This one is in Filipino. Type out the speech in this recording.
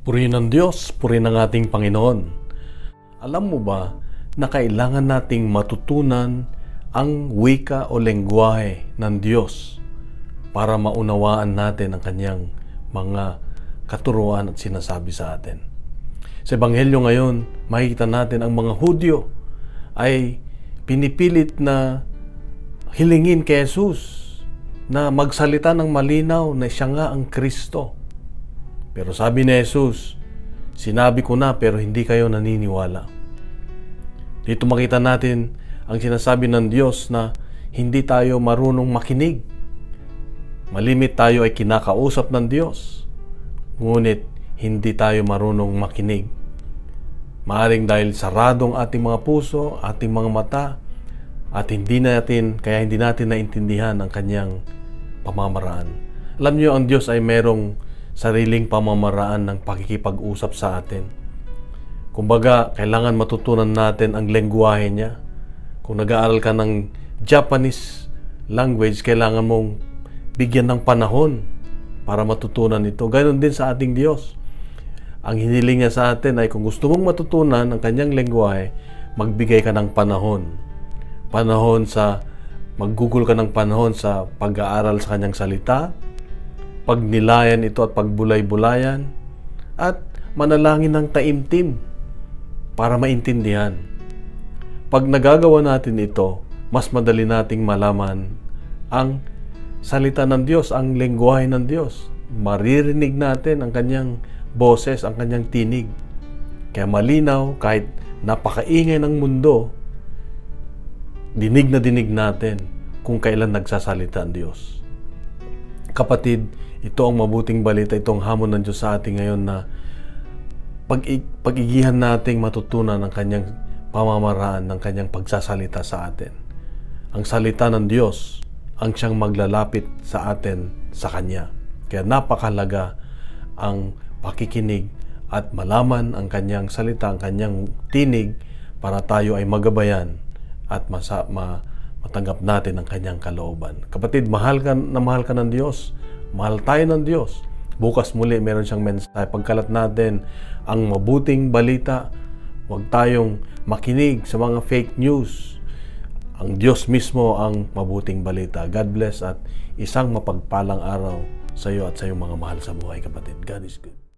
Purihin ng Diyos, purihin ng ating Panginoon. Alam mo ba na kailangan nating matutunan ang wika o lengguwahe ng Diyos para maunawaan natin ang kanyang mga katuruan at sinasabi sa atin? Sa Ebanghelyo ngayon, makikita natin ang mga Hudyo ay pinipilit na hilingin kay Jesus na magsalita ng malinaw na siya nga ang Kristo. Pero sabi ni Jesus, sinabi ko na pero hindi kayo naniniwala. Dito makita natin ang sinasabi ng Diyos na hindi tayo marunong makinig. Malimit tayo ay kinakausap ng Diyos, ngunit hindi tayo marunong makinig. Maaring dahil saradong ating mga puso, ating mga mata, at hindi natin naintindihan ang kanyang pamamaraan. Alam niyo, ang Diyos ay merong sariling pamamaraan ng pakikipag-usap sa atin. Kumbaga, kailangan matutunan natin ang lengguwahe niya. Kung nag-aaral ka ng Japanese language, kailangan mong bigyan ng panahon para matutunan ito. Ganon din sa ating Diyos. Ang hiniling niya sa atin ay kung gusto mong matutunan ang kanyang lengguwahe, magbigay ka ng panahon. Mag-google ka ng panahon sa pag-aaral sa kanyang salita, pagnilayan ito at pagbulay-bulayan, at manalangin ng taimtim para maintindihan. Pag nagagawa natin ito, mas madali nating malaman ang salita ng Diyos, ang lengguwahe ng Diyos. Maririnig natin ang kanyang boses, ang kanyang tinig. Kaya malinaw, kahit napakaingay ng mundo, dinig na dinig natin kung kailan nagsasalita ang Diyos. Kapatid, ito ang mabuting balita, itong hamon ng Diyos sa atin ngayon na pag-igihan nating matutunan ang kanyang pamamaraan, ng kanyang pagsasalita sa atin. Ang salita ng Diyos ang siyang maglalapit sa atin sa Kanya. Kaya napakahalaga ang pakikinig at malaman ang kanyang salita, ang kanyang tinig para tayo ay magabayan at matanggap natin ang kanyang kalooban. Kapatid, mahal ka ng Diyos. Mahal tayo ng Diyos. Bukas muli meron siyang mensahe. Pagkalat natin ang mabuting balita. Huwag tayong makinig sa mga fake news. Ang Diyos mismo ang mabuting balita. God bless at isang mapagpalang araw sa iyo at sa iyong mga mahal sa buhay, kapatid. God is good.